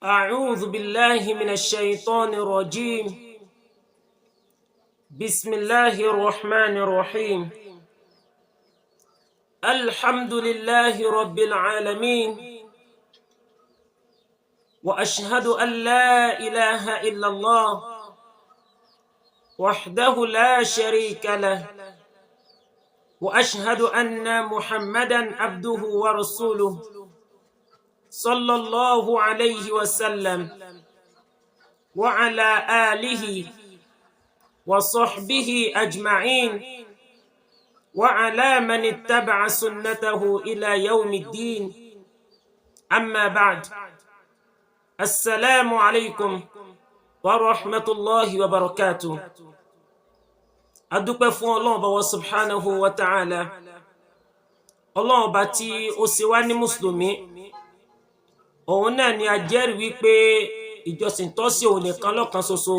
أعوذ بالله من الشيطان الرجيم. بسم الله الرحمن الرحيم. الحمد لله رب العالمين، وأشهد أن لا إله إلا الله وحده لا شريك له، وأشهد أن محمدا عبده ورسوله صلى الله عليه وسلم وعلى آله وصحبه أجمعين وعلى من اتبع سنته إلى يوم الدين. أما بعد، السلام عليكم ورحمة الله وبركاته. adúpẹ́ fún Ọlọ́run Ọba wa subhanahu wa ta'ala, Ọlọ́run Ọba tí ó ṣe wá ní mùsùlùmí. Òun náà ni a jẹ́rìí wípé ìjọsìn tọ́ sí òun nìkan lọ́kan ṣoṣo,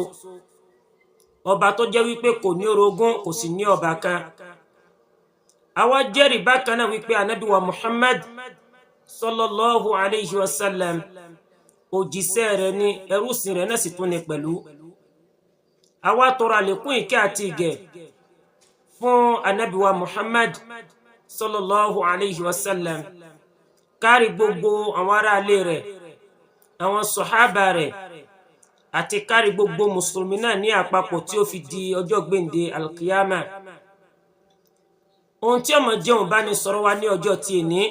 ọba tó jẹ́ wípé kò ní orogún, kò sì ní ọba kan. Àwa jẹ́rìí bákan náà wípé Ànábì wa Muhammad sallallahu alayhi wa sallam òjíṣẹ́ rẹ̀ ni, ẹrúsìn rẹ̀ náà sì tún ni pẹ̀lú. Àwa tọrọ àlékún ìkẹ́ àti ìgẹ̀ fún Ànábì wa Muhammad sallallahu alayhi wa sallam, kárí gbogbo àwọn ará ilé rẹ̀, àwọn sọ̀hábà rẹ̀, àti kárí gbogbo mùsùlùmí náà ní àpapọ̀ tí ó fi di ọjọ́ gbèǹde alkiyama. Ohun tí ọmọ jẹun bá ní sọ̀rọ̀ wa ní ọjọ́ tí èní,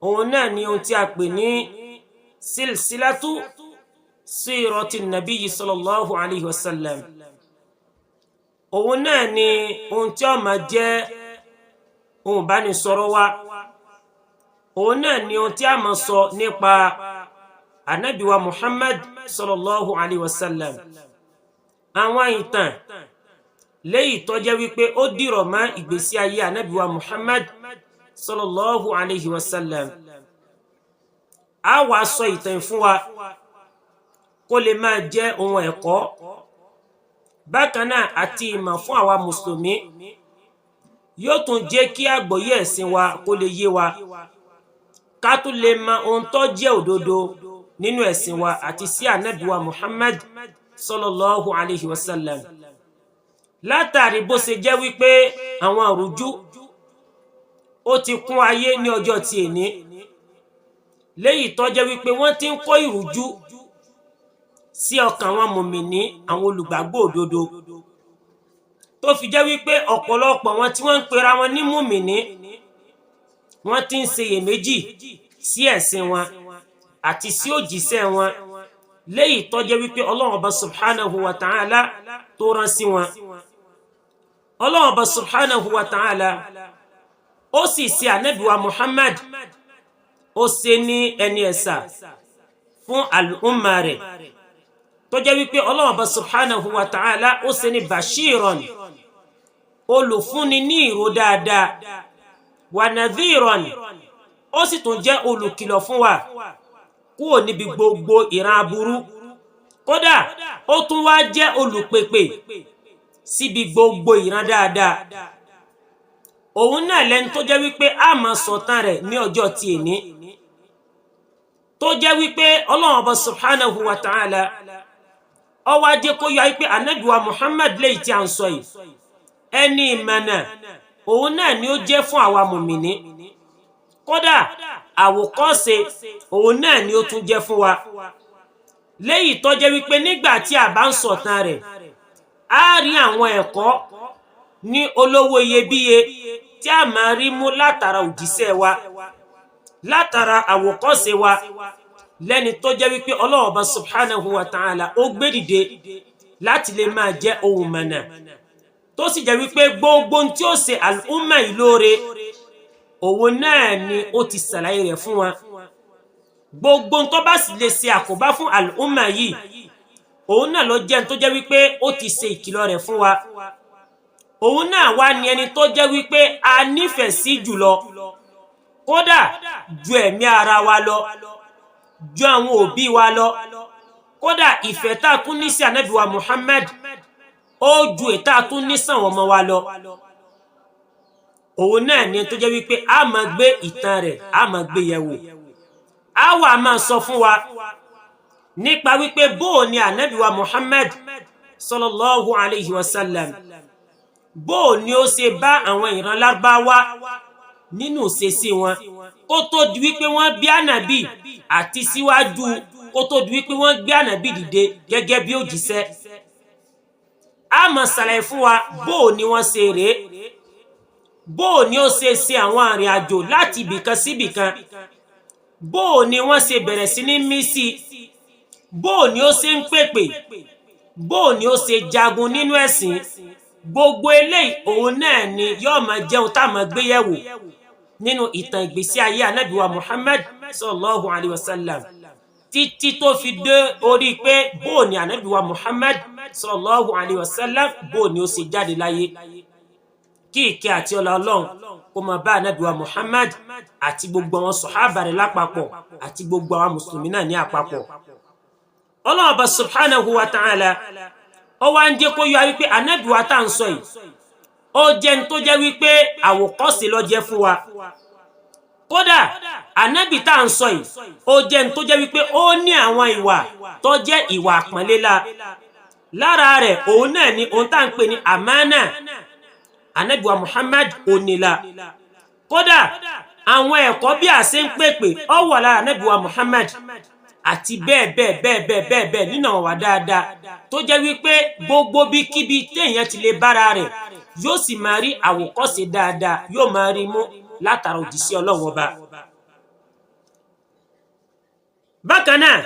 òun náà ni ohun tí a pè ní silsilatu sírọtì nàbíyí sallallahu alayhi wa sallam. Òun náà ni ohun tí ọmọ jẹ́ ohun bá ní sọ̀rọ̀ wa. Òun náà ni ohun tí a máa sọ nípa Ànábì wa Muhammad sallallahu alayhi wa sallam. Àwọn ìtàn léyìí tó jẹ́ wípé ó dìrọ̀ mọ́ ìgbésí ayé Ànábì wa Muhammad sallallahu alayhi wa sallam. A wá sọ ìtàn fún wa kó lè máa jẹ́ ohun ẹ̀kọ́, bákan náà àti ìmọ̀ fún àwa mùsùlùmí. Yóò tún jẹ́ kí àgbọ́yé ẹ̀sìn wa kó lè yé wa, ká tún lè mọ ohun tó jẹ́ òdodo nínú ẹ̀sìn wa àti sí Ànábì wa Muhammad sallallahu alayhi wa sallam. Látàrí bó ṣe jẹ́ wípé àwọn àrújú ó ti kún ayé ní ọjọ́ tí èní, léyìí tó jẹ́ wípé wọ́n ti ń kó ìrújú sí ọkàn àwọn mùmìnì, àwọn olùgbàgbọ́ òdodo, tó fi jẹ́ wípé ọ̀pọ̀lọpọ̀ wọn tí wọ́n ń pera wọn ní mùmìnì, wọ́n ti ń ṣiyèméjì sí ẹ̀sìn wọn àti sí òjíṣẹ́ wọn, léyìí tó jẹ́ wípé Ọlọ́run Ọba subhanahu wa ta'ala tó rán sí wọn. Ọlọ́run Ọba subhanahu wa ta'ala ó sì ṣe Ànábì wa Muhammad, ó ṣe ní ẹni ẹ̀sà fún al-umma rẹ̀, tó jẹ́ wípé Ọlọ́run Ọba subhanahu wa ta'ala ó ṣe ní bashiran, olùfúnni ní ìró dáadáa, wa nadhiran, ó sì tún jẹ́ olùkìlọ̀ fún wa kúrò níbi gbogbo ìran aburú. Kódà ó tún wá jẹ́ olùpèpè síbi gbogbo ìran dáadáa. Òun náà lẹ́ni tó jẹ́ wípé a máa sọ̀tàn rẹ̀ ní ọjọ́ tí èní, tó jẹ́ wípé Ọlọ́run Ọba subhanahu wa ta'ala ó wá jẹ́ kó yọ wípé Ànábì wa Muhammad léyìí tí a ń sọ yìí, ẹni ìmọ̀nà òun náà ni ó jẹ́ fún àwa mùmìnì. Kódà àwòkọ́ṣe òun náà ni ó tún jẹ́ fún wa, léyìí tó jẹ́ wípé nígbà tí a bá ń sọ̀tàn rẹ̀, a rí àwọn ẹ̀kọ́ ní olówó iyebíye tí a máa rí mú látara òjíṣẹ́ wa, látara àwòkọ́ṣe wa, lẹ́ni tó jẹ́ wípé Ọlọ́run Ọba subhanahu wa ta'ala ó gbé dìde láti lè máa jẹ́ ohun mọ̀nà, tó sì jẹ́ wípé gbogbo tí ó ṣe al-umma yìí lóore, òun náà ni ó ti ṣàlàyé rẹ̀ fún wa. Gbogbo tó bá sì lè ṣe àkóbá fún al-umma yìí, òun náà ló jẹ́ tó jẹ́ wípé ó ti ṣe ìkìlọ̀ rẹ̀ fún wa. Òun náà wá ní ẹni tó jẹ́ wípé a nífẹ̀ẹ́ sí jùlọ, kódà ju ẹ̀mí ara wa lọ, ju àwọn òbí wa lọ. Kódà ìfẹ́ tá a tún ní sí Ànábì wa Muhammad ó ju ètà tún ní sàn ọmọ wa lọ. òun náà ni tó jẹ́ wípé a máa gbé ìtàn rẹ̀ a máa gbé yẹ̀wò, a wá máa sọ fún wa nípa wípé bó ni ànábì wa Muhammad sallallahu alayhi wa sallam bó ni ó ṣe bá àwọn ìran Lárúbáwá nínú ìṣesí wọn kó tó di wípé wọ́n bí ànábì àti síwájú kó tó di wípé wọ́n gbé ànábì dìde gẹ́gẹ́ bí òjíṣẹ́. A máa ṣàlàyé fún wa bó ni wọ́n ṣe rèé, bó ni ó ṣe ṣe àwọn arìn àjò láti ibìkan sí ibìkan, bó ni wọ́n ṣe bẹ̀rẹ̀ sí ní mí sí, bó ni ó ṣe ń pèpè, bó ni ó ṣe jagun nínú ẹ̀sìn. Gbogbo eléyìí òun náà ni yóò máa jẹun tá a máa gbé yẹ̀wò nínú ìtàn ìgbésí ayé ànábì wa Muhammad sallallahu alayhi wa sallam títí tó fi dé orí pé bó ni ànábì wa Muhammad sallallahu alayhi wa sallam bó ni ó ṣe jáde láyé. Kí ìkẹ́ àti ọlá Ọlọ́run kó máa bá ànábì wa Muhammad àti gbogbo àwọn sàhábà rẹ̀ lápapọ̀ àti gbogbo àwọn mùsùlùmí náà ní àpapọ̀. Ọlọ́run Ọba subhanahu wa ta'ala ó wá ń jẹ́ kó yọ wípé ànábì wa tá ń sọ yìí ó jẹ́ ń tó jẹ́ wípé àwòkọ́ṣe ló jẹ́ fún wa. Kódà ànábì tá ń sọ yìí ó jẹ́ ń tó jẹ́ wípé ó ní àwọn ìwà tó jẹ́ ìwà àpọ́nlé lára rẹ̀ òun náà ni ohun tá ń pè ní àmánà. Ànábì wa Muhammad onílà. Kódà àwọn ẹ̀kọ́ bí a ṣe ń pèpè ó wà lára ànábì wa Muhammad àti bẹ́ẹ̀ nínú àwọn wà dáadáa tó jẹ́ wípé gbogbo bí kíbi téèyàn ti lè bára rẹ̀ yóò sì máa rí àwòkọ́ṣe dáadáa yóò máa rí mú látara òjíṣẹ́ Ọlọ́run Ọba. Bákan náà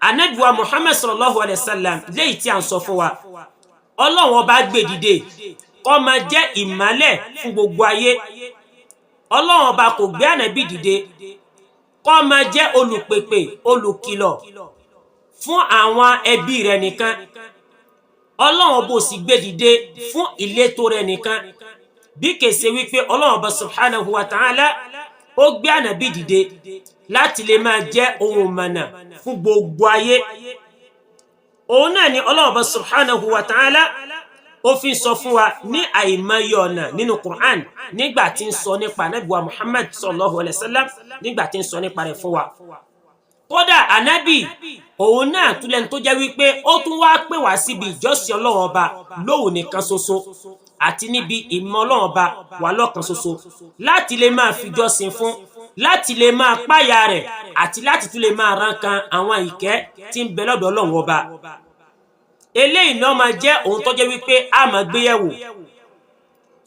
ànábì wa Muhammad sallallahu alayhi wa sallam léyìí tí a ń sọ fún wa Ọlọ́run Ọba gbé dìde kó máa jẹ́ ìmọ́lẹ̀ fún gbogbo ayé. Ọlọ́run Ọba kò gbé ànábì dìde kó máa jẹ́ olùpèpè olùkìlọ̀ fún àwọn ẹbí rẹ̀ nìkan. Ọlọ́run Ọba sì gbé dìde fún ìletò rẹ̀ nìkan bí kèsè wípé Ọlọ́run Ọba subhanahu wa ta'ala ó gbé ànábì dìde láti lè máa jẹ́ ohun mọ̀nà fún gbogbo ayé. Òun náà ni Ọlọ́run Ọba subhanahu wa ta'ala ó fi sọ fún wa ní àìmọye ọ̀nà nínú Qur'an nígbà tí ń sọ nípa ànábì wa Muhammad sallallahu alayhi wa sallam nígbà tí ń sọ nípa rẹ̀ fún wa. Kódà ànábì òun náà tún lẹ́nu tó jẹ́ wípé ó tún wá pè wá síbi ìjọsìn Ọlọ́run Ọba lóhùn nìkan ṣoṣo àti níbi ìmọ̀ Ọlọ́run Ọba wà lọ́kan ṣoṣo láti lè máa fi jọ́sìn fún, láti lè máa páyà rẹ̀ àti láti tún lè máa ránkan àwọn ìkẹ́ tí ń bẹ lọ́dọ̀ Ọlọ́run Ọba. Eléyìí náà máa jẹ́ ohun tó jẹ́ wípé a máa gbé yẹ̀wò.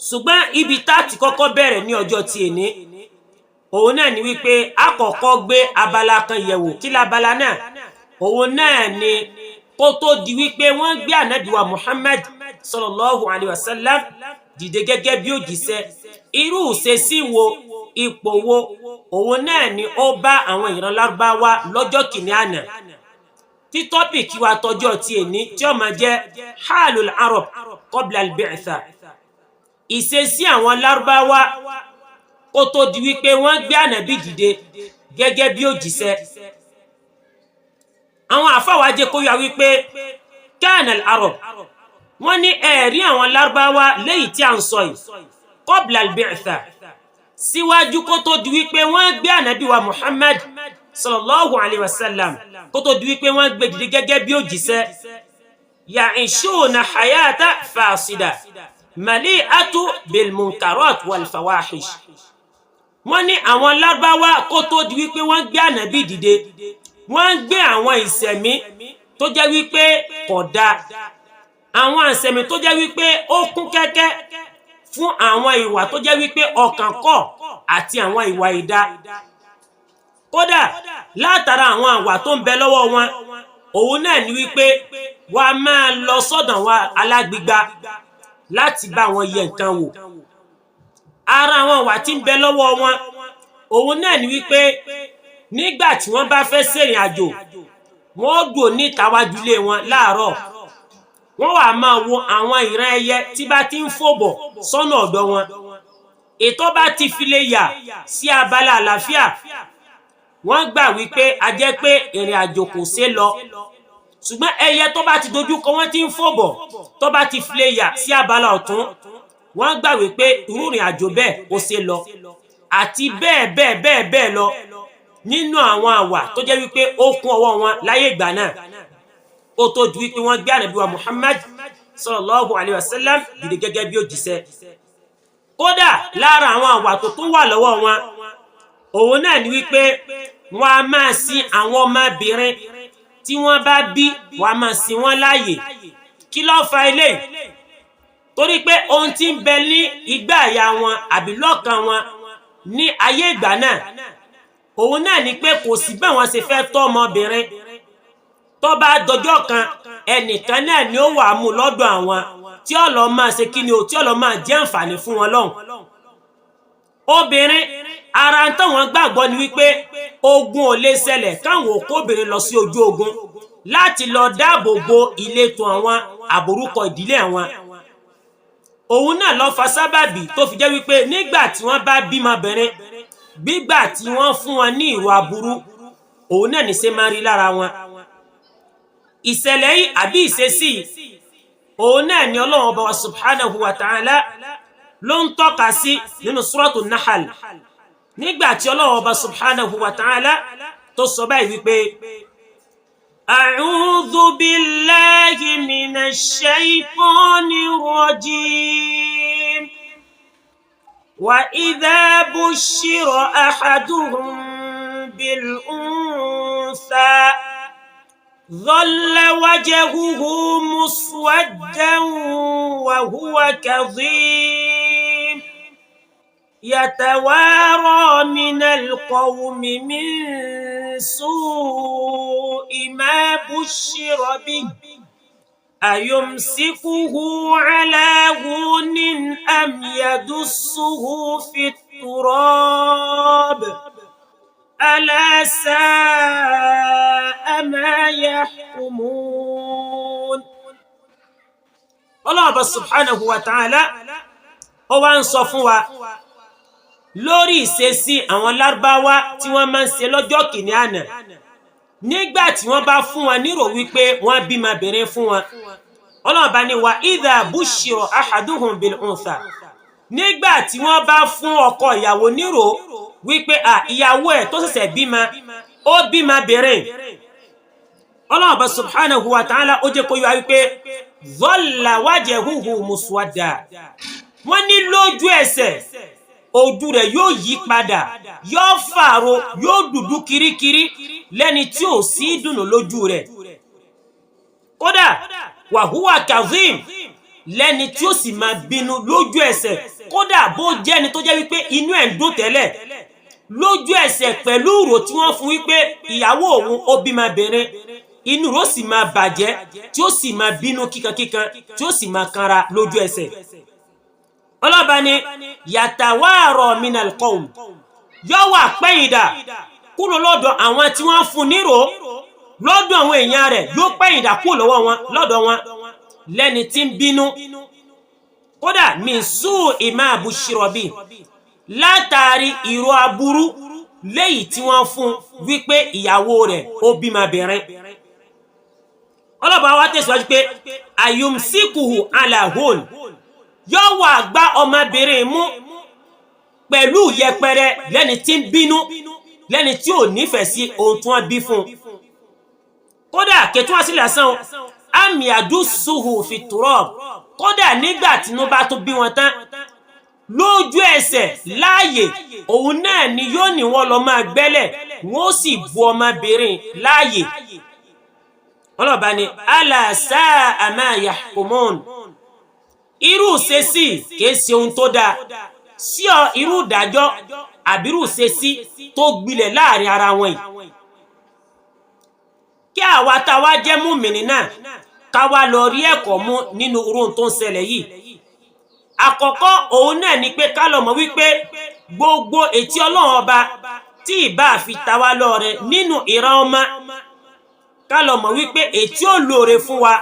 Ṣùgbọ́n ibi tá ti kọ́kọ́ bẹ̀rẹ̀ ní ọjọ́ ti èní òun náà ni wípé a kọ́kọ́ gbé abala kan yẹ̀wò. Kí labala náà? Òun náà ni kó tó di wípé wọ́n gbé ànábì wa Muhammad sallallahu alayhi wa sallam dìde gẹ́gẹ́ bí òjíṣẹ́. Irú ìṣesí wo, ipò wo òun náà ni ó bá àwọn ìran Lárúbáwá lọ́jọ́ kìíní àná. Tí tọ́pìkì wa tọjọ́ ti èní tí ó máa jẹ́ halul arab qabla al-bi'tha. Ìṣesí àwọn Lárúbáwá kó tó di wípé wọ́n gbé ànábì dìde gẹ́gẹ́ bí òjíṣẹ́. Àwọn àfáwà jẹ́ kó yà wípé kana al-arab wọ́n ní ẹ̀rí àwọn Lárúbáwá léyìí tí a ń sọ yìí qabla al-bi'tha síwájú kó tó di wípé wọ́n gbé ànábì wa Muhammad sallallahu alayhi wa sallam kó tó di wípé wọ́n gbé dìde gẹ́gẹ́ bí òjíṣẹ́. Ya'ishuna hayata fasida mali'atu bil munkarat wal fawahish. Wọ́n ní àwọn Lárúbáwá kó tó di wípé wọ́n gbé ànábì dìde wọ́n gbé àwọn ìṣẹ̀mí tó jẹ́ wípé kò dáa, àwọn ìṣẹ̀mí tó jẹ́ wípé ó kún kẹ́kẹ́ fún àwọn ìwà tó jẹ́ wípé ọkàn kọ̀ àti àwọn ìwà ìdá. Kódà látara àwọn àwà tó ń bẹ lọ́wọ́ wọn òun náà ni wípé wọ́n máa lọ sọ́dọ̀ wa alágbígba láti bá wọn yẹ nǹkan wò. Ara àwọn àwà tí ń bẹ lọ́wọ́ wọn òun náà ni wípé nígbà tí wọ́n bá fẹ́ ṣèrìn àjò wọ́n dúró ní ìtawájú ilé wọn láàárọ̀, wọ́n wá máa wo àwọn ìran ẹyẹ tí bá ti ń fò bọ̀ sọ́nà ọ̀dọ̀ wọn. Ètò bá ti fi lè yà sí abala àlàáfíà wọ́n gbà wípé a jẹ́ pé ìrìn àjò kò ṣe lọ. Ṣùgbọ́n ẹyẹ tó bá ti dojú kọ wọ́n ti ń fò bọ̀ tó bá ti fi lè yà sí abala ọ̀tún wọ́n gbà wípé irú ìrìn àjò bẹ́ẹ̀ ó ṣe lọ àti bẹ́ẹ̀ lọ. nínú àwọn àwà tó jẹ́ wípé ó kún ọwọ́ wọn láyé ìgbà náà ó tó di wípé wọ́n gbé Ànábì wa Muhammad sallallahu alayhi wa sallam dìde gẹ́gẹ́ bí òjíṣẹ́. Kódà lára àwọn àwà tó tún wà lọ́wọ́ wọn òun náà ni wípé wọ́n á máa sin àwọn ọmọbìnrin tí wọ́n bá bí, wọ́n á máa sin wọ́n láàyè. Kí ló fa eléyìí? Torí pé ohun tí ń bẹ ní igbá àyà wọn àbí lọ́kàn wọn ní ayé ìgbà náà òun náà ni pé kò sí bá wọn ṣe fẹ́ tọ́ ọmọbìnrin tó bá dọjọ́ kan ẹnìkan náà ni ó wà mú lọ́dọ̀ àwọn tí ó lọ máa ṣe kíni o, tí ó lọ máa jẹ́ àǹfààní fún wọn lọ́hùn. Obìnrin ara ń táwọn gbàgbọ́ ni wípé ogun ò lè ṣẹlẹ̀ káwọn òkóbìnrin lọ sí ojú ogun láti lọ dáàbò bo ìletò àwọn àbórúkọ ìdílé àwọn. Òun náà ló fa sábàbí tó fi jẹ́ wípé nígbà tí wọ́n bá bímọbìnrin gbígbà tí wọ́n fún wọn ní ìrò aburú òun náà ní ṣe máa rí lára wọn. Ìṣẹ̀lẹ̀ yìí àbí ìṣesí òun náà ni Ọlọ́run Ọba wa subhanahu wa ta'ala ló ń tọ́ka sí nínú suratu Nahl nígbà tí Ọlọ́run Ọba subhanahu wa ta'ala tó sọ báyìí wípé a'udhu billahi minash shaytanir rajim wa idha bushira ahaduhum bil untha ظل وجهه مسودا وهو كظيم يتوارى من القوم من سوء ما بشر به أيمسكه على هون أم يدسه في التراب ألا ساء ما يحكمون. Allah subhanahu wa ta'ala ó wá ń sọ fún wa lórí ìṣesí àwọn Lárúbáwá tí wọ́n máa ń ṣe lọ́jọ́ kìíní àná nígbà tí wọ́n bá fún wọn nírò wípé wọ́n bímọbìnrin fún wọn. Allah bá ní wa idha bushira ahaduhum bil untha, nígbà tí wọ́n bá fún ọkọ ìyàwó nírò wípé ìyàwó ẹ̀ tó ṣẹ̀ṣẹ̀ bímọ ó bímọbìnrin. Allah subhanahu wa ta'ala ó jẹ́ kó yọ wípé dhalla wajhuhu muswadda, wọ́n ní lójú ẹsẹ̀ ojú rẹ̀ yóò yí padà, yóò fàrọ, yóò dúdú kirikiri lẹ́ni tí ò sí dùnú lójú rẹ̀. Kódà wa huwa kazim, lẹ́ni tí ó sì máa bínú lójú ẹsẹ̀. Kódà bó jẹ́ ni tó jẹ́ wípé inú ẹ̀ ń dùn tẹ́lẹ̀ lójú ẹsẹ̀ pẹ̀lú ìrò tí wọ́n fún wípé ìyàwó òun ó bímọbìnrin, inú rẹ̀ sì máa bàjẹ́ tí ó sì máa bínú kíkankíkan tí ó sì máa kanra lójú ẹsẹ̀. Ọlọ́ba ni yatawara minal qawm, yóò wà pẹ́yìndà kúrò lọ́dọ̀ àwọn tí wọ́n fún nírò, lọ́dọ̀ àwọn èèyàn rẹ̀ yóò pẹ́yìndà kúrò lọ́dọ̀ wọn lẹ́ni tí ń bínú. Kódà min su'i ma bushira bi, látàrí ìró aburú léyìí tí wọ́n fún wípé ìyàwó rẹ̀ ó bímọbìnrin. Ọlọ́ba wa tẹ̀síwájú pé ayumsikuhu ala hun, yóò wà gbá ọmọbìnrin mú pẹ̀lú yẹpẹrẹ lẹ́ni tí ń bínú, lẹ́ni tí ò nífẹ̀ẹ́ sí ohun tí wọ́n bí fún. Kódà kẹtùwá sí lásán am yadussuhu fi turab, kódà nígbà tí wọ́n bá tó bí wọn tán lójú ẹsẹ̀ láàyè òun náà ni yóò ní wọ́n lọ máa gbẹ́lẹ̀ wọ́n sì bu ọmọbìnrin láàyè. Ọlọ́ba ni ala sa'a ma yahkumun, irú ṣesí kìí ṣe ohun tó dáa sí irú ìdájọ́ àbírú ṣesí tó gbilẹ̀ láàrin ara wọn yìí. Kí àwa tá wá jẹ́ mùmínì náà ká wá lọ rí ẹ̀kọ́ mú nínú irú tó ń ṣẹlẹ̀ yìí. Àkọ́kọ́ òun náà ni pé ká lọ mọ̀ wípé gbogbo ètí Ọlọ́run Ọba tí ìbá fi ta wá lọ́rẹ nínú ìran ọmọ, ká lọ mọ̀ wípé ètí ó lóore fún wa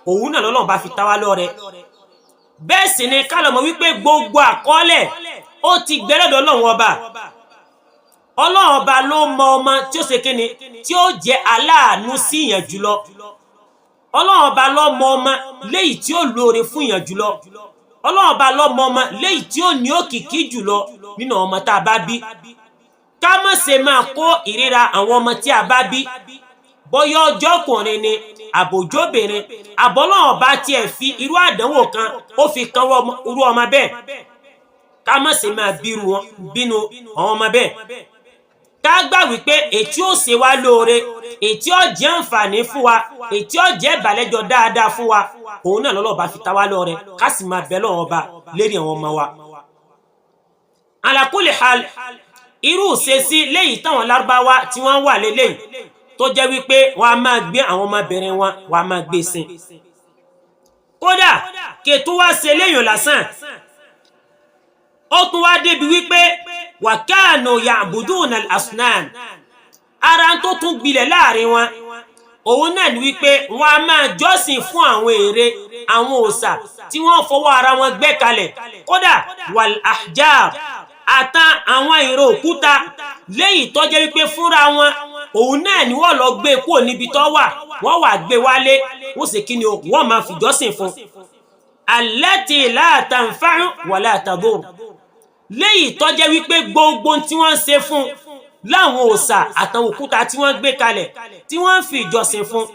òun náà l'Ọlọ́run bá fi ta wá lọ́rẹ. Bẹ́ẹ̀ sì ni ká lọ mọ̀ wípé gbogbo àkọọ́lẹ̀ ó ti gbẹ́lẹ́dọ̀ Ọlọ́run Ọba. Ọlọ́run Ọba ló mọ ọmọ tí ó ṣe kíni tí ó jẹ́ aláàánú sí ìyàn jùlọ. Ọlọ́run Ọba ló mọ ọmọ léyìí tí ó lóore fún ìyàn jùlọ. Ọlọ́run Ọba ló mọ ọmọ léyìí tí ó ní òkìkí jùlọ nínú ọmọ tá a bá bí. ká má ṣe máa kó ìríra àwọn ọmọ tí a bá bí bóyá ọjọ́ ọkùnrin ni àbójóbìnrin àbọ́lọ́wọ́ bá tiẹ̀ fi irú àdánwò kan ó fi kan irú ọmọ bẹ́ẹ̀ ká má ṣe máa bínú àwọn ọmọ bẹ́ẹ̀ ká gbà wípé ètí ó ṣe wá lóore ètí ó jẹ́ àǹfààní fún wa ètí ó jẹ́ ìbàlẹ́jọ́ dáadáa fún wa òun náà lọ́lọ́ bá fi ta wá lọ́rẹ ká sì máa bẹ lọ́wọ́ ọba lérí àwọn ọmọ wa. Ala kulli hal irú ìṣesí léyìí táwọn lárúbáwá tí wọ́n wà lélẹ́yìí tó jẹ́ wípé wọ́n á máa gbé àwọn ọmọbìnrin wọn wọ́n á máa gbé sin. kódà kètò wá ṣe léyìn lásán ó tún wá débi wípé wa kanu ya'buduna al-asnam ara tó tún gbilẹ̀ láàrin wọn òun náà ni wípé wọ́n á máa jọ́sìn fún àwọn ère àwọn òòṣà tí wọ́n fọwọ́ ara wọn gbẹ́ kalẹ̀ kódà wal ahjar àtà àwọn ère òkúta léyìí tó jẹ́ wípé fúnra wọn òun náà ni wọ́n lọ gbé kúrò níbi tó wà wọ́n wá gbé wálé wọ́n sì kí ni o wọ́n máa fi jọ́sìn fún allati la tanfa'u wa la tadur léyìí tó jẹ́ wípé gbogbo tí wọ́n ṣe fún láwọn òòṣà àtàwọn òkúta tí wọ́n gbé kalẹ̀ tí wọ́n fi ìjọsìn fún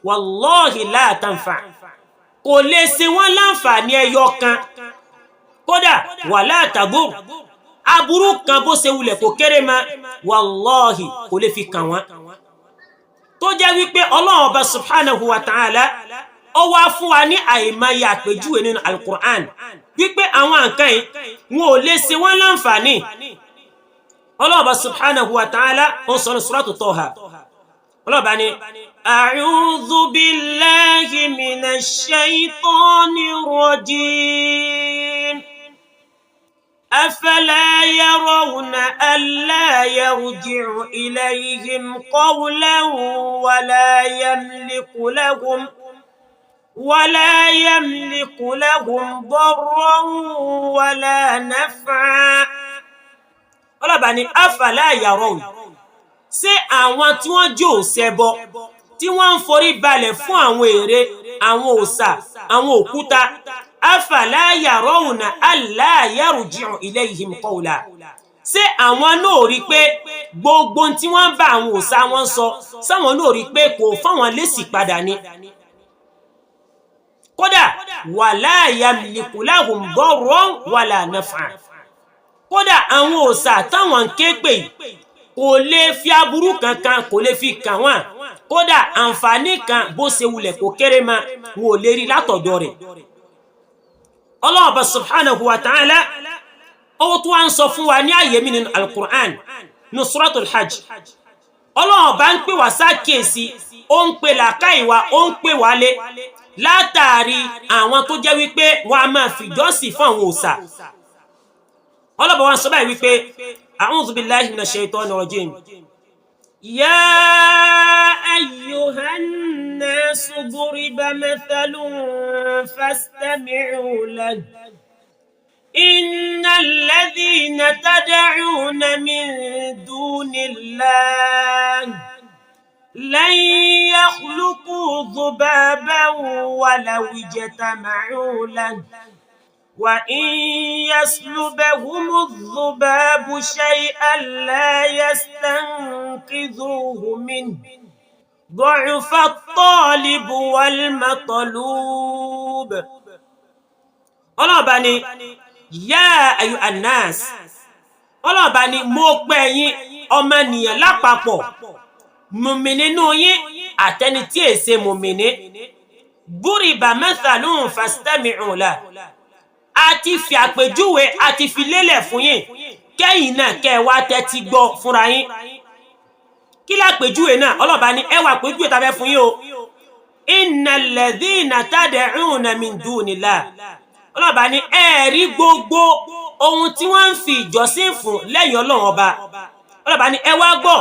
wallahi la tanfa kò lè ṣe wọ́n láǹfààní ẹyọ kan kódà wala tadur aburú kan bó ṣe wulẹ̀ kò kéré ma wallahi kò lè fi kàn wọ́n tó jẹ́ wípé Ọlọ́run Ọba subhanahu wa ta'ala ó wá fún wa ní àìmọye àpèjúwe nínú al-Qur'an wípé àwọn nǹkan yìí wọn ò lè ṣe wọ́n láǹfààní. Ọlọ́run Ọba subhanahu wa ta'ala ó sọ ní suratu Taha Ọlọ́run bá ní a'udhu billahi minash shaytanir rajim afala yarawna alla yarji'u ilayhim qawlan ولا يملك لهم ضرا ولا نفعا ọlọ́ba ni afala yarawun ṣé àwọn tí wọ́n jó ṣẹbọ tí wọ́n ń forí balẹ̀ fún àwọn ère àwọn òòṣà àwọn òkúta afala yarawna alla yarji'u ilayhim qawla ṣé àwọn náà rí pé gbogbo tí wọ́n bá àwọn òòṣà wọn sọ sáwọn náà rí pé kò fáwọn lésì padà ni kódà wala yamliku lahum darran wala naf'a kódà àwọn òòṣà táwọn ń ké pè kò lè fi aburú kankan kò lè fi kàn wọ́n kódà àǹfààní kan bó ṣe wulẹ̀ kò kéré ma wọn ò lè rí látọ̀dọ̀ rẹ̀. Allah subhanahu wa ta'ala ó tún wá ń sọ fún wa ní àyè mi nínú al-Qur'an ní suratul hajj Allah bá ń pè wá sákèsí ó ń pè làákàyè wa ó ń pè wálé látàrí àwọn tó jẹ́ wípé wọ́n á máa fìjọ́sìn fún àwọn òòṣà. ọlọ́bọ̀ wọn sọ báyìí wípé a'udhu billahi minash shaitanir rajim ya ayyuhan nasu duriba mathalun fastami'u lahu innal ladhina tad'una min dunillahi lan yakhluqu dhubaban walaw ijtama'u lahu وإن يسلبهم الذباب شيئا لا يستنقذوه منه ضعف الطالب والمطلوب. ọlọ́ọ̀bá ni yá ayu anas ọlọ́ọ̀bá ni mo pè yín ọmọnìyàn lápapọ̀ mùmìnì nínú yín àtẹni tí èsè mùmìnì duriba mathalun fastami'u lahu àti fi àpèjúwe àti fi lélẹ̀ fún yín kẹ́yìn náà kẹ́ wá tẹ́tí gbọ́ fúnra yín. kí lápèjúwe náà ọlọ́ba ní ẹwà àpèjúwe tàbẹ́ fún yín o innal ladhina tad'una min dunillah ọlọ́ba ní ẹ̀rí gbogbo ohun tí wọ́n ń fi ìjọsìn fún lẹ́yìn Ọlọ́run ọba ọlọ́ba ní ẹwà gbọ́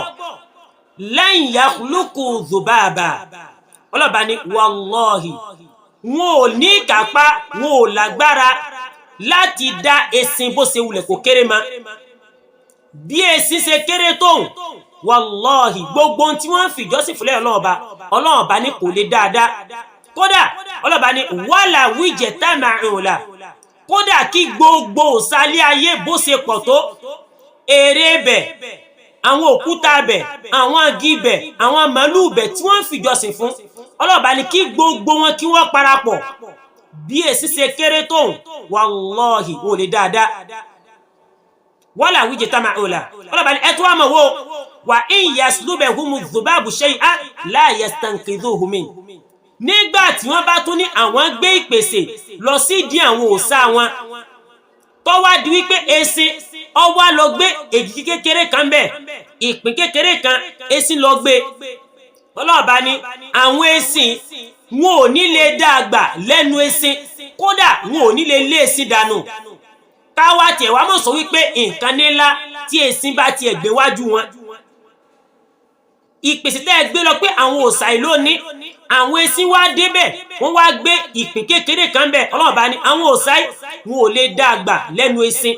lan yakhluqu dhubaba ọlọ́ba ní wallahi wọn ò ní ìkápá wọn ò lágbára láti dá esin bó ṣe wulẹ̀ kó kéré ma bí esin ṣe kéré tóun wallahi gbogbo tí wọ́n fi ìjọsìn fúnlẹ̀ ọlọ́ọ̀bá ní kò lè dáadáa kódà ọlọ́ọ̀bá ní wàlà wíjẹ̀ táìmà ìrùnlá kódà kí gbogbo òsàlẹ̀ ayé bó ṣe pọ̀ tó èrè bẹ̀ àwọn òkúta bẹ̀ àwọn igi bẹ̀ àwọn màálù bẹ̀ tí wọ́n fi jọ́sìn fún Ọlọ́run bá ní kí gbogbo wọn kí wọ́n parapọ̀ bí èsì ṣe kéré tó wallahi wò lè dáadáa wala wajtama'u la Ọlọ́run bá ní ẹ̀tọ́ àmọ́ wo wa in yaslubuhumu dhubabu shay'an la yastanqidhuhu min nígbà tí wọ́n bá tún ní àwọn gbé ìpèsè lọ sí di àwọn òòṣà wọn tó wá di wípé esin ó wá lọ gbé èjì kékeré kan bẹ́ẹ̀ ìpín kékeré kan esin lọ gbé Ọlọ́run bá ní àwọn esin wọn ò ní lè dàgbà lẹ́nu esin kódà wọn ò ní lè lé esin dànù káwá tiẹ̀ wá mọ̀ sọ wípé nǹkan nílá tí esin bá tiẹ̀ gbé wájú wọn ìpèsè tẹ́ ẹ gbé lọ pé àwọn òòṣà ìlú ní àwọn esin wá débẹ̀ wọ́n wá gbé ìpín kékeré kan bẹ̀ Ọlọ́run bá ní àwọn òòṣà wọn ò lè dàgbà lẹ́nu esin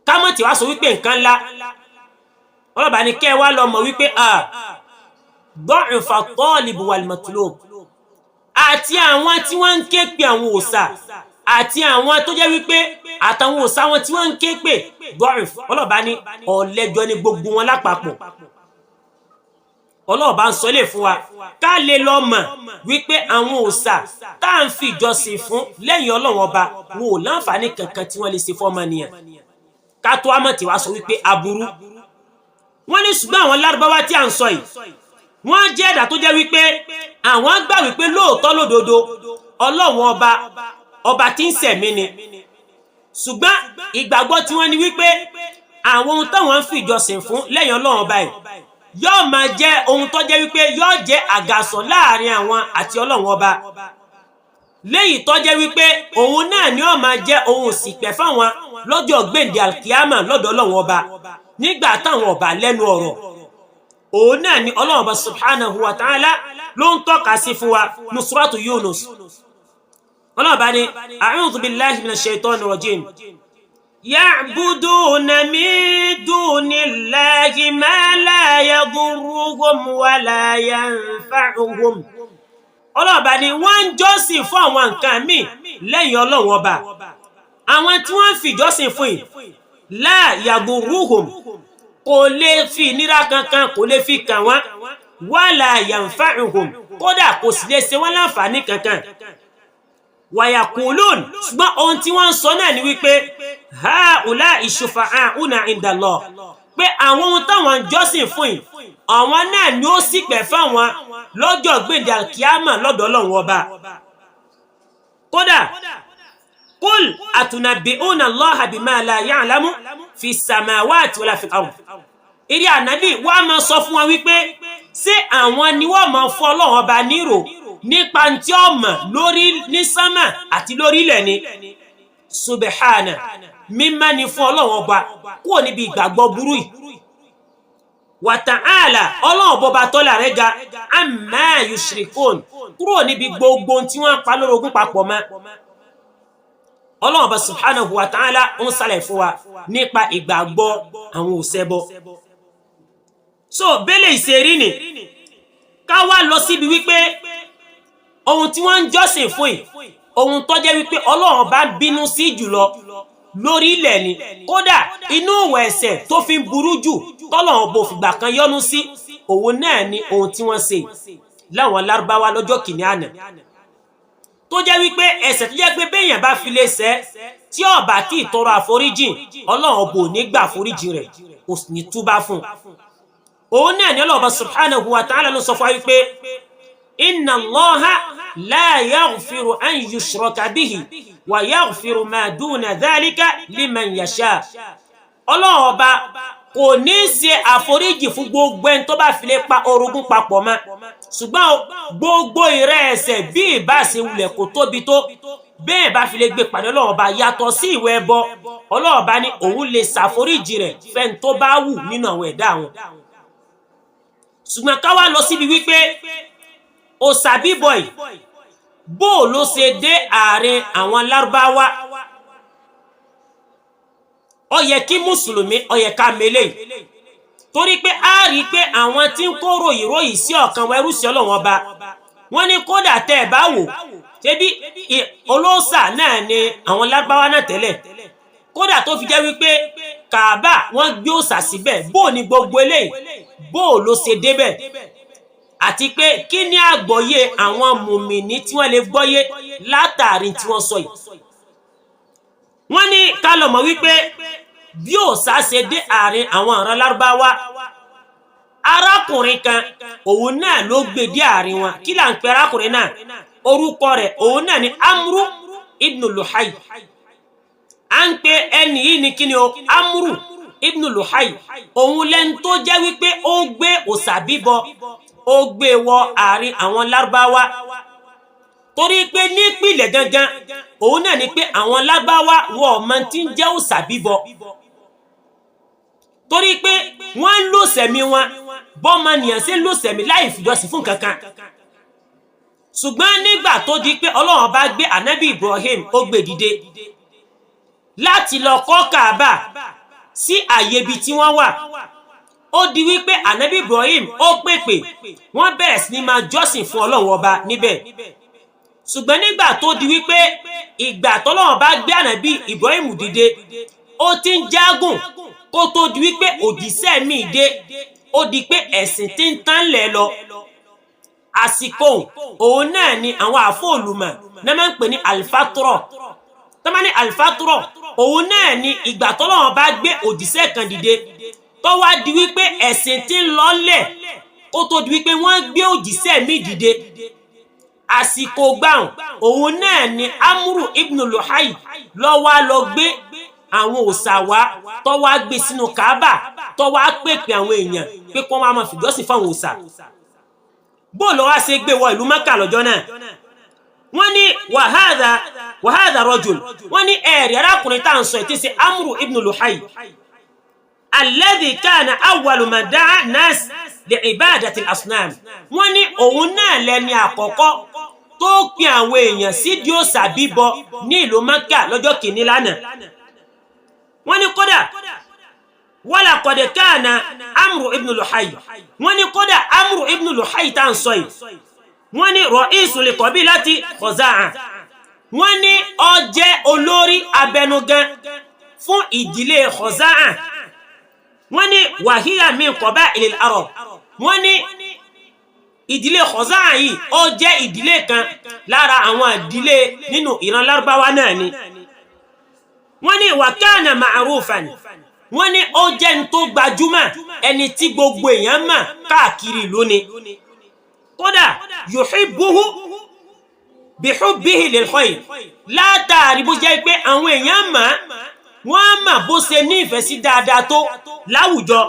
kámọ́ tí wá sọ wípé nǹkan ńlá Ọlọ́run bá ní kẹ́ wá lọ mọ̀ wípé du'fa at-talib wal-matlub àti àwọn tí wọ́n ń ké pe àwọn òòṣà àti àwọn tó jẹ́ wípé àtàwọn òòṣà wọn tí wọ́n ń ké pè du'f Ọlọ́run bá ní ọ̀lẹ́jọ́ ní gbogbo wọn lápapọ̀ Ọlọ́run bá ń sọ lè fún wa ká lè lọ mọ̀ wípé àwọn òòṣà tá à ń fi ìjọsìn fún lẹ́yìn Ọlọ́run ọba wọn ò láǹfààní kankan tí wọ́n lè ṣe fọ́mọnìyàn ká tó àmọ́ tí wàá sọ wípé aburú wọ́n ní ṣùgbọ́n àwọn lárúbáwá tí à ń sọ yìí wọ́n jẹ́ ẹ̀dá tó jẹ́ wípé àwọn gbà wípé lóòótọ́ lódodo Ọlọ́run ọba tí ń ṣẹ̀mí ni ṣùgbọ́n ìgbàgbọ́ tí wọ́n ní wípé àwọn ohun táwọn ń fi ìjọsìn fún lẹ́yìn Ọlọ́run ọba yìí yóò máa jẹ́ ohun tó jẹ́ wípé yóò jẹ́ àgàsọ̀ láàrin àwọn àti Ọlọ́run ọba léyìí tó jẹ́ wípé òun náà ni ó máa jẹ́ ohun ìsìpẹ̀ fáwọn lọ́jọ́ gbèǹde alkiyama lọ́dọ̀ Ọlọ́run ọba nígbà táwọn ọba lẹ́nu ọ̀rọ̀ òun náà ni Ọlọ́run ọba subhanahu wa ta'ala ló ń tọ́ka sí fún wa nusratu Yunus Ọlọ́run ọba ní a'udhu billahi minash shaitani rajim يعبدون من دون الله ما لا يضرهم ولا ينفعهم Ọlọ́run bá ní wọ́n ń jọ́sìn fún àwọn nǹkan míì lẹ́yìn Ọlọ́run ọba àwọn tí wọ́n fi jọ́sìn fún yìí la yadurruhum kò lè fi ìnira kankan kò lè fi kàn wọ́n wala yanfa'uhum kódà kò sì lè ṣe wọ́n láǹfààní kankan wàyàkùlùn ṣùgbọ́n ohun tí wọ́n ń sọ náà ni wípé ha'ula'i shufa'a'una 'inda Allah pé àwọn ohun táwọn ń jọ́sìn fún yìí àwọn náà ni ó sì pẹ̀ fáwọn lọ́jọ́ gbèǹde alkiyama lọ́dọ̀ Ọlọ́run ọba kódà qul atunabbi'una Allaha bima la ya'lamu fi samawati wala fil ard ìrí ànábì wá máa sọ fún wa wípé ṣé àwọn ni wọ́n máa fún Ọlọ́run ọba nírò nípa tí ó mọ̀ lórí ní sánmà àti lórí ilẹ̀ ni subhana mímọ́ ni fún Ọlọ́run ọba kúrò níbi ìgbàgbọ́ burú yìí wa ta'ala Ọlọ́run bọba tọ́lá rẹ̀ ga amma yushrikun kúrò níbi gbogbo tí wọ́n pa lórogún papọ̀ mọ́ Ọlọ́run ọba subhanahu wa ta'ala ń sálẹ̀ fún wa nípa ìgbàgbọ́ àwọn òṣẹbọ so bẹ́lẹ̀ ìṣerí ni ká wá lọ síbi wípé ohun tí wọ́n ń jọ́sìn fún yìí ohun tó jẹ́ wípé Ọlọ́run bá bínú sí jùlọ lórí ilẹ̀ ni kódà inú ìwà ẹ̀ṣẹ̀ tó fi ń burú jù tọ́lọ́run bò fìgbà kan yọ́nú sí òun náà ni ohun tí wọ́n ṣe láwọn lárúbáwá lọ́jọ́ kìíní àná tó jẹ́ wípé ẹ̀ṣẹ̀ tó jẹ́ pé béèyàn bá fi lè ṣẹ̀ tí ó bá tí tọrọ àforíjìn Ọlọ́run bò ní gbà àforíjìn rẹ̀ kò sì ní túbá fún òun náà ni Ọlọ́run subhanahu wa ta'ala ló sọ fún wa wípé inna Allaha la yaghfiru an yushraka bihi wa yaghfiru ma duna dhalika liman yasha Ọlọ́run ọba kò ní ṣe àforíjì fún gbogbo ẹni tó bá fi lè pa orogún papọ̀ mọ́ ṣùgbọ́n gbogbo ìrẹ́ ẹ̀ṣẹ̀ bí ìbá ṣe wulẹ̀ kó tóbi tó bẹ́ẹ̀ bá fi lè gbé pàdé Ọlọ́run ọba yàtọ̀ sí ìwẹ̀ ẹbọ Ọlọ́run ọba ní òun lè ṣàforíjì rẹ̀ fẹ́ni tó bá wù nínú àwọn ẹ̀dá wọn ṣùgbọ́n ká wá lọ síbi wípé òòṣà bíbọ yìí bó ló ṣe dé àárín àwọn lárúbáwá ó yẹ kí mùsùlùmí ó yẹ ká mele torí pé a rí pé àwọn tí ń kó ròyìn sí ọ̀kan wẹ́rú sí Ọlọ́run ọba wọ́n ní kódà tẹ́ ẹ bá wò ṣebí olóòṣà náà ni àwọn lárúbáwá náà tẹ́lẹ̀ kódà tó fi jẹ́ wípé Kaaba wọ́n gbé òòṣà síbẹ̀ bó ní gbogbo eléyìí bó ló ṣe débẹ̀ àti pé kí ni àgbọ́yé àwọn mùmínì tí wọ́n lè gbọ́yé látàrí tí wọ́n sọ yìí. Wọ́n ní ká lọ mọ̀ wípé bí òòṣà ṣe dé àárín àwọn ará Lárúbáwá arákùnrin kan òun náà ló gbé dé àárín wọn. Kí là ń pè arákùnrin náà? Orúkọ rẹ̀ òun náà ni Amru ibn Luhay. À ń pè ẹni yìí ní kíni o, Amru ibn Luhay. Òun lẹ́ni tó jẹ́ wípé ó gbé òòṣà bíbọ ó gbé wọ àárín àwọn Lárúbáwá torí pé nípìlẹ̀ gangan òun náà ni pé àwọn Lárúbáwá wọ́n ọmọ tí ń jẹ́ òòṣà bíbọ torí pé wọ́n ń lò sẹ̀mí wọn bọ́mọ nìyàn sí ń lò sẹ̀mí láì fìjọsìn fún kankan. Ṣùgbọ́n nígbà tó di pé Ọlọ́run bá gbé ànábì Ibrahim ó gbé dìde láti lọ kọ́ Kaaba sí àyè ibi tí wọ́n wà, ó di wípé ànábì Ibrahim ó pèpè wọ́n bẹ̀rẹ̀ sí ní máa jọ́sìn fún Ọlọ́run ọba níbẹ̀. Ṣùgbọ́n nígbà tó di wípé ìgbà tọ́lọ́run bá gbé ànábì Ibrahim dìde ó ti ń jágùn kó tó di wípé òjíṣẹ́ míì dé, ó di pé ẹ̀sìn tí ń tán lẹ̀ lọ. Àsìkò òun náà ni àwọn àfọ̀olùmọ̀ náà máa ń pè ní alifaturọ̀. Tó máa ní alifaturọ̀ òun náà ni ìgbà tọ́lọ́run bá gbé òjíṣẹ́ kan dìde tó wá di wípé ẹ̀sìn tí ń lọ́lẹ̀ kó tó di wípé wọ́n gbé òjíṣẹ́ míì dìde. Àsìkò gbàùn òun náà ni Amru ibn Luhay lọ wá lọ gbé àwọn òòṣà wá tó wá gbé sínú Kaaba tó wá pèpè àwọn èèyàn pé kó máa fìjọsìn fáwọn òòṣà. Bó ló wá ṣe gbé wọ ìlú Mẹ́kà lọ́jọ́ náà? Wọ́n ní wàhádà rajul, wọ́n ní ẹ̀rí arákùnrin tá à ń sọ ìtí sí Amru ibn Luhay alladhi kana awwalu man da'a nas li ibadati al-asnam. Wọ́n ní òun náà lẹni àkọ́kọ́ tó pè àwọn èèyàn sí di òòṣà bíbọ ní ìlú Mẹ́kà lọ́jọ́ kìíní lánàá. Wọ́n ní kódà wala qad kana Amru ibn Luhay, wọ́n ní kódà Amru ibn Luhay tá ń sọ yìí wọ́n ní ra'isu li qabilati Khuza'a, wọ́n ní ó jẹ́ olórí abẹnugan fún ìdílé Khuza'a. Wọ́n ní wa hiya min qaba'il al-arab, wọ́n ní ìdílé Khuza'a yìí ó jẹ́ ìdílé kan lára àwọn ìdílé nínú ìran Lárúbáwá náà ni. Wọ́n ní wa kana ma'rufan, wọ́n ní ó jẹ́ ń tó gbajúmọ̀ ẹni tí gbogbo èèyàn mọ̀ káàkiri ìlú ni. Kódà yuhibbuhu bihubbihi lil khayr, látàrí bó jẹ́ pé àwọn èèyàn mọ̀ wọ́n mọ̀ bó ṣe ní ìfẹ́ sí dáadáa tó láwùjọ.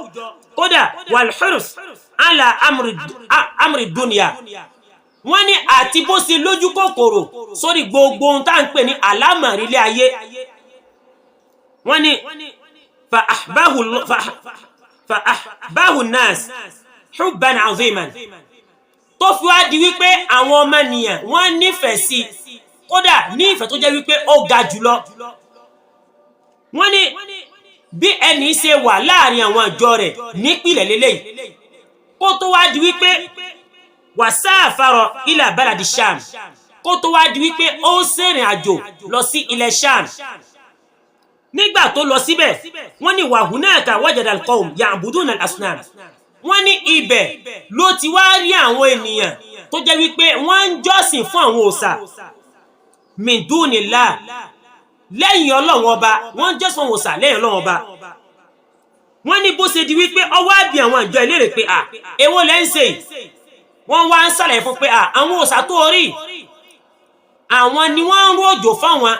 Kódà wal hirs ala amri dunya, wọ́n ní àti bó ṣe lójú kòkòrò sórí gbogbo ohun tá à ń pè ní àlámọ̀rí ilé ayé. Wọ́n ní fa ahbahu nas hubban aziman, tó fi wá di wípé àwọn ọmọnìyàn wọ́n nífẹ̀ẹ́ sí kódà ní ìfẹ́ tó jẹ́ wípé ó ga jùlọ. Wọ́n ní bí ẹni ṣe wà láàrin àwọn ìjọ rẹ̀ nípìlẹ̀ lélẹ́yìí kó tó wá di wípé wasafara ila baladi Sham, kó tó wá di wípé ó ṣèrìn àjò lọ sí ilẹ̀ Sham. Nígbà tó lọ síbẹ̀ wọ́n ní wa hunaka wajada al-qawm ya'buduna al-asnam, wọ́n ní ibẹ̀ ló ti wá rí àwọn ènìyàn tó jẹ́ wípé wọ́n ń jọ́sìn fún àwọn òòṣà min dunillah, lẹ́yìn Ọlọ́run ọba, wọ́n jọ́sìn fún òòṣà lẹ́yìn Ọlọ́run ọba. Wọ́n ní bó ṣe di wípé ọwọ́ àbí àwọn ìjọ ìlérè pé èwo lẹ́ ń ṣe, wọ́n wá ń sàlẹ̀ fún pé àwọn òòṣà tó rí àwọn ni wọ́n ń rọ̀jò fáwọn,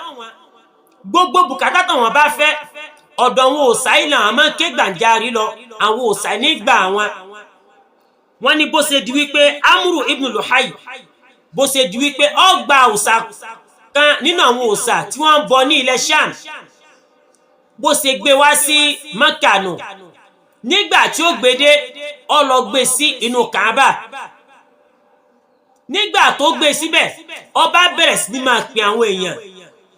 gbogbo bùkátà táwọn bá fẹ́ ọ̀dọ̀ àwọn òòṣà ilé àwọn máa ń ké gbàǹjarì lọ, àwọn òòṣà nígbà wọn. Wọ́n ní bó ṣe di wípé Amru ibn Luhay bó ṣe di wípé ó gba òòṣà kan nínú àwọn òòṣà tí wọ́n ń bọ ní ilẹ̀ Sham, bó ṣe gbé wá sí Mẹ́kà nù. Nígbà tí ó gbé dé ó lọ gbé sí inú Kaaba. Nígbà tó gbé síbẹ̀ ó bá bẹ̀rẹ̀ sí ní máa pe àwọn èèyàn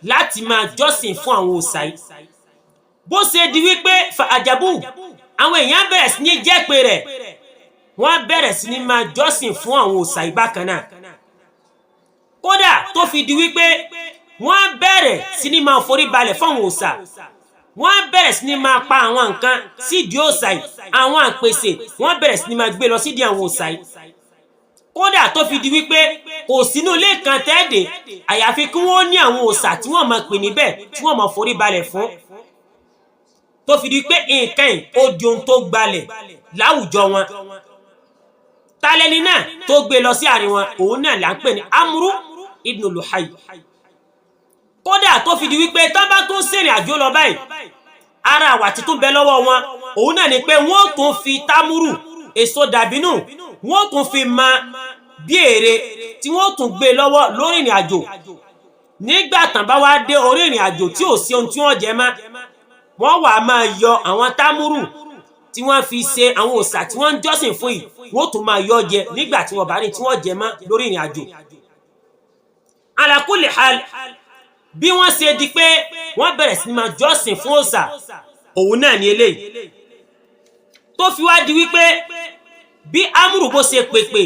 láti máa jọ́sìn fún àwọn òòṣà yìí. Bó ṣe di wípé fa àjàbù àwọn èèyàn bẹ̀rẹ̀ sí ní jẹ́ pé rẹ̀, wọ́n bẹ̀rẹ̀ sí ní máa jọ́sìn fún àwọn òòṣà yìí bákan náà. Kódà tó fi di wípé wọ́n bẹ̀rẹ̀ sí ní máa forí balẹ̀ fún àwọn òòṣà. wọ́n bẹ̀rẹ̀ sí ní máa pa àwọn nǹkan sídìí òòṣà yìí, àwọn àpèsè wọ́n bẹ̀rẹ̀ sí ní máa gbé lọ sídìí àwọn òòṣà yìí. Kódà tó fi di wípé kò sínú ilé kan tẹ́ẹ̀dẹ̀ àyàfi kí wọ́n ní àwọn òòṣà tí wọ́n máa pè níbẹ̀ tí wọ́n máa forí balẹ̀ fún. Tó fi di pé nǹkan yìí ó di ohun tó gbalẹ̀ láwùjọ wọn. Tálẹ́ni náà tó gbé lọ sí àárín wọn, òun náà là ń pè ní Amru ibn Luhay. Kódà tó fi di wípé tán bá tún sìnrìn àjò lọ báyìí, ara àwà tí tún bẹ lọ́wọ́ wọn òun náà ni pé wọ́n tún fi támúrù, èso dàbínù, wọ́n tún fi ma bí ère tí wọ́n tún gbé lọ́wọ́ lórí ìrìn àjò. Nígbà tán bá wá dé orí ìrìn àjò tí ò sí ohun tí wọ́n jẹ mọ́, wọ́n wá máa yọ àwọn támúrù tí wọ́n fi ṣe àwọn òòṣà tí wọ́n ń jọ́sìn fún yìí, wọ́n tún máa yọ jẹ nígbà tí wọ́n bá ní tí wọ́n jẹ mọ́ lórí ìrìn àjò. Ala kulli hal, bí wọ́n ṣe di pé wọ́n bẹ̀rẹ̀ sí máa jọ́sìn fún òòṣà, òun náà ní eléyìí tó fi wá di wípé bí Amru bó ṣe pèpè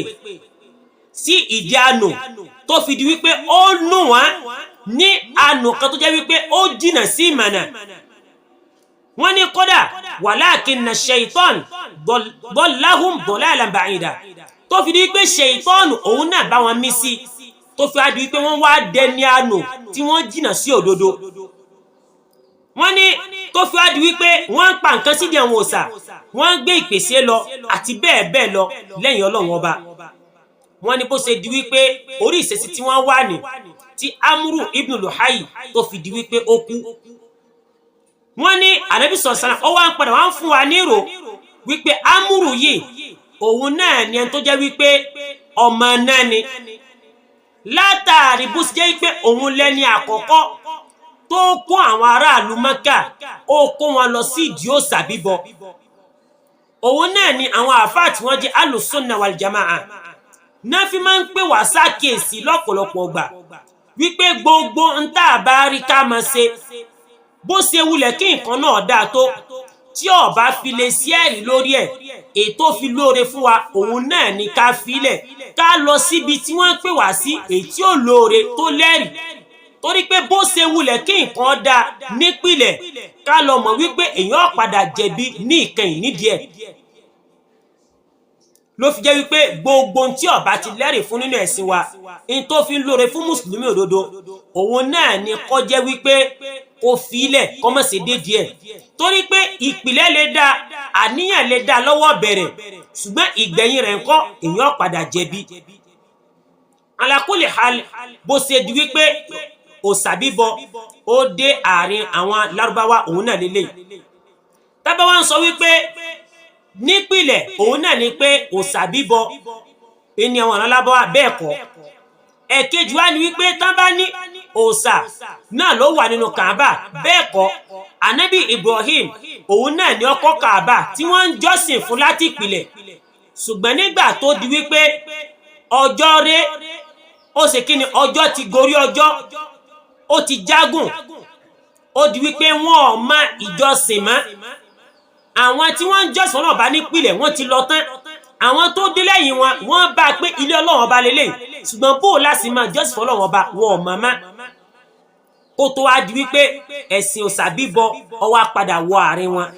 sí ìdí ànù, tó fi di wípé ó nù wọ́n ní ànù kan tó jẹ́ wípé ó jìnà sí ìmọ̀nà. Wọ́n ní kódà walakinna shaytan dallahum dalalan ba'ida, tó fi di wípé ṣèitọ́nù òun náà bá wọn mí sí, tó fi wá di wípé wọ́n wá dẹni ànù tí wọ́n jìnà sí òdodo. Wọ́n ní tó fi wá di wípé wọ́n ń pa nǹkan sídìí àwọn òòṣà, wọ́n ń gbé ìpèsè lọ àti bẹ́ẹ̀ bẹ́ẹ̀ lọ lẹ́yìn Ọlọ́run ọba. Wọ́n ní bó ṣe di wípé orí ìṣesí tí wọ́n wà ní tí Amru ibn Luhay tó fi di wípé ó kú. Wọ́n ní Ànábì sallallahu ó wá ń padà wá ń fún wa nírò wípé Amru yìí òun náà ni ẹni tó jẹ́ wípé ọmọ náà ni, látàrí bó ṣe jẹ́ wípé òun lẹ́ni àkọ́kọ́ tó kó àwọn aráàlú Mẹ́kà, ó kó wọn lọ sí ìdí òòṣà bíbọ. Òun náà ni àwọn àfáà tí wọ́n jẹ́ Ahlus-Sunnah wal-Jamā'ah náà fi máa ń pè wá sákèsí lọ́pọ̀lọpọ̀ gbà wípé gbogbo ń tá a bá rí ká máa ṣe, bó ṣe wulẹ̀ kí nǹkan náà dáa tó, tí ó bá fi lè sí ẹ̀rí lórí ẹ̀, ètò fi lóore fún wa òun náà ni ká filẹ̀, ká lọ síbi tí wọ́n ń pè wá sí èyí tí ó lóore tó lẹ́rìí. Torí pé bó ṣe wulẹ̀ kí nǹkan dáa nípìlẹ̀, ká lọ mọ̀ wípé èèyàn padà jẹ̀bi ní ìkẹyìn nídìí ẹ̀. Ló fi jẹ́ wípé gbogbo tí ó bá ti lẹ́rìí fún nínú ẹ̀sìn wa, in tó fi ń lóore fún mùsùlùmí òdodo, òun náà ni kó jẹ́ wípé kó filẹ̀ kó má ṣe dédìí ẹ̀. Torí pé ìpìlẹ̀ lè dá, àníyàn lè dá lọ́wọ́ bẹ̀rẹ̀, ṣùgbọ́n ìgbẹ̀yìn rẹ̀ ńkọ́ èèyàn padà jẹ̀bi. Ala kulli hal, bó ṣe di wípé òòṣà bíbọ ó dé àárín àwọn Lárúbáwá, òun náà lélẹ̀. Tábà wá ń sọ wípé nípìlẹ̀ òun náà ni pé òòṣà bíbọ ẹni àwọn Lárúbáwá, bẹ́ẹ̀ kọ́. Ẹ̀kejì wá ni wípé tán bá ní òòṣà náà ló wà nínú Kaaba, bẹ́ẹ̀ kọ́. Ànábì Ibrahim òun náà ni ó kọ́ Kaaba tí wọ́n ń jọ́sìn fún láti ìpìlẹ̀, ṣùgbọ́n nígbà tó di wípé ọjọ́ rẹ̀ ó ṣe kí ni, ọjọ́ ti gorí ọjọ́, ó ti jágùn, ó di wípé wọn ò mọ ìjọsìn mọ́. Àwọn tí wọ́n ń jọ́sìn Ọlọ́run ọba nípìlẹ̀ wọ́n ti lọ tán, àwọn tó dé lẹ́yìn wọn wọ́n bá pé ilé Ọlọ́run ọba lélẹ̀, ṣùgbọ́n bó láti máa jọ́sìn Ọlọ́run ọba wọn ò mọ̀ mọ́. Kó tó wá di wípé ẹ̀sìn òòṣà bíbọ ó wá padà wọ àárín wọn.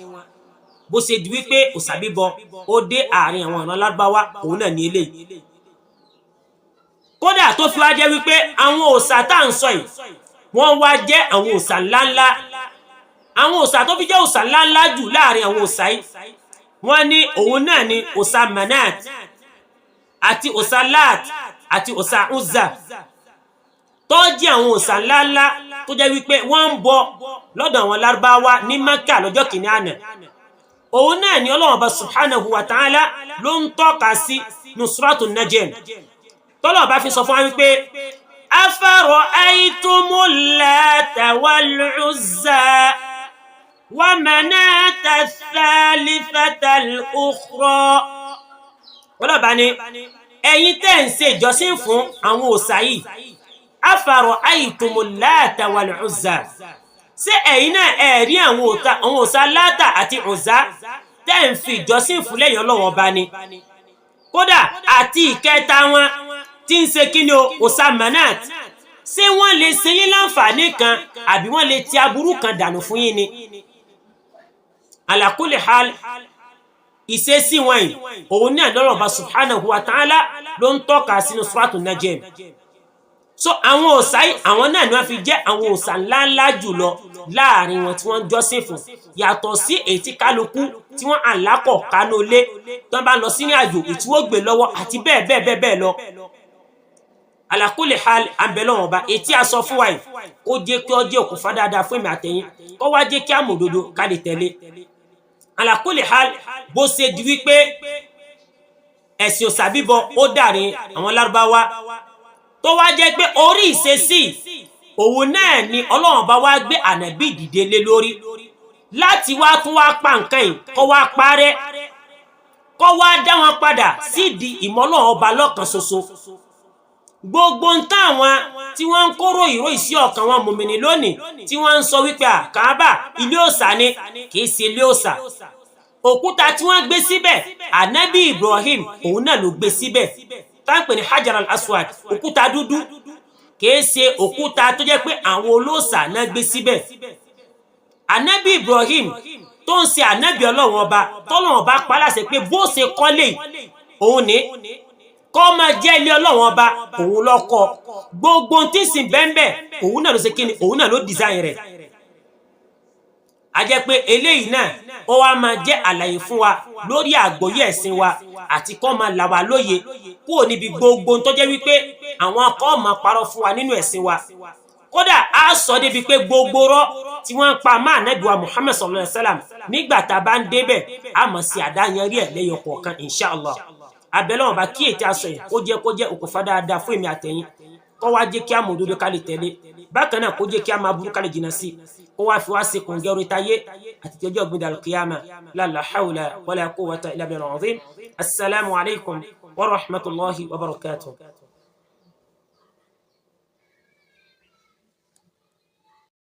Bó ṣe di wípé òòṣà bíbọ ó dé àárín àwọn ọ̀nà Lárúbáwá, òun náà ní eléyìí. Kódà tó fi wá jẹ́ wípé àwọn òòṣà tá à ń sọ yìí wọ́n wá jẹ́ àwọn òòṣà ńláńlá. Àwọn òòṣà tó fi jẹ́ òòṣà ńláńlá jù láàrin àwọn òòṣà yìí, wọ́n ní òun náà ni òòṣà Manat àti òòṣà Lat àti òòṣà Uzza, tó jẹ́ àwọn òòṣà ńláńlá tó jẹ́ wípé wọ́n ń bọ lọ́dọ̀ àwọn Lárúbáwá ní Mẹ́kà lọ́jọ́ kìíní àná. Òun náà ni Ọlọ́run Ọba subhanahu wa ta'ala ló ń tọ́ka sí Suratul Najm, tọ́lọ̀ bá fi sọ fún wa wípé afara'aytumul Lata wal Uzza wa Manata ath-thalithata al-ukhra. Ọlọ́ba ní ẹ̀yin tẹ́ ń ṣe ìjọsìn fún àwọn òòṣà yìí, afara'aytumul Lata wal Uzza, ṣé ẹ̀yin náà ẹ rí àwọn òòṣà Lata àti Uzza tẹ́ ń fi ìjọsìn fún lẹ́yìn Ọlọ́run ọba ni? Kódà àti ìkẹta wọn tí ń ṣe kí ni òòṣà Manat, ṣé wọ́n lè ṣe yín láǹfààní kan àbí wọ́n lè ti aburú kan dànù fún yín ni? ala kulli hal ìṣesí wọn yìí òun náà lọ́rọ̀ bá subhanahu wa ta'ala ló ń tọ́ka sínú suratu najm. So àwọn òòṣà yìí àwọn náà ni wọ́n fi jẹ́ àwọn òòṣà ńláńlá jùlọ láàrin wọn tí wọ́n jọ́sìn fún yàtọ̀ sí èyí tí kálukú tí wọ́n àlákọ̀ kánú lé tí wọ́n bá lọ sí ní àjò èyí tí wọ́n gbé lọ́wọ́ àti bẹ́ẹ̀ bẹ́ẹ̀ bẹ́ẹ̀ bẹ́ẹ̀ lọ. Ala kulli hal àbẹ̀lọ́wọ̀n ọba etí a sọ fún wa yìí kó jẹ́ kí ó jẹ́ òkùnfà dáadáa fún èmi àtẹ̀yìn kó wá jẹ́ kí á mọ̀ òdodo ká lè tẹ̀lé. Ala kulli hal bó ṣe di wípé ẹ̀sìn òòṣà bíbọ ó dàrin àwọn Lárúbáwá tó wá jẹ́ pé orí ìṣesí òun náà ni Ọlọ́run bá wá gbé ànábì dìde lé lórí láti wá tún wá pa nǹkan yìí kó wá parẹ́ kó wá dá wọn padà sídìí ìmọ̀ Ọlọ́run ọba lọ́kan ṣoṣo. Gbogbo ń táwọn tí wọ́n ń kóró ìró ìsí ọkàn wọn mùmìnì lónìí tí wọ́n ń sọ wípé Káàbà ilé òòṣà ni kì í ṣe ilé òòṣà. Òkúta tí wọ́n gbé síbẹ̀ ànábì Ibrahim òun náà ló gbé síbẹ̀ táǹpẹ̀ ní Hajar al-Aswad òkúta dúdú kìí ṣe òkúta tó jẹ́ pé àwọn olóòṣà náà gbé síbẹ̀. Ànábì Ibrahim tó ń ṣe ànábì Ọlọ́run ọba tọ́lọ́run ọba paláṣẹ pé bó ṣe kọ́lé òun ní kọ́ máa jẹ́ ilé Ọlọ́run ọba òun lọ́kọ́ gbogbo tí sì bẹ́ẹ̀ òun náà ló ṣe kíni òun náà ló design rẹ̀. A jẹ́ pé eléyìí náà ó wá máa jẹ́ àlàyé fún wa lórí àgbọ́yé ẹ̀sìn wa àti kó máa là wá lóye kúrò níbi gbogbo tó jẹ́ wípé àwọn kan máa parọ́ fún wa nínú ẹ̀sìn wa. Kódà a sọ débi pé gbogbo rọ́ tí wọ́n ń pa máa Ànábì wa Muhammad sallallahu alaihi wasallam nígbà tá a bá ń débẹ̀ a mọ̀ sí àdáyanrí ẹ̀ lẹ́yọ kọ̀ọ̀kan inshallah. Abẹ́lọ́wọ̀n bá kí ètí aṣọ yìí kó jẹ́ òkùnfà dáadáa fún èmi àtẹ̀yìn kó wá jẹ́ kí a mọ̀ òdodo ká lè tẹ̀lé bákan náà kó jẹ́ kí a máa burú ká lè jìnnà sí kó wá fi wá sí kòǹgẹ́ orí táyé àti tẹjọ́ gbìndà al-qiyama la hawla wala quwwata illa billahi al-azim. Assalamu alaikum wa rahmatullahi wa barakatuh.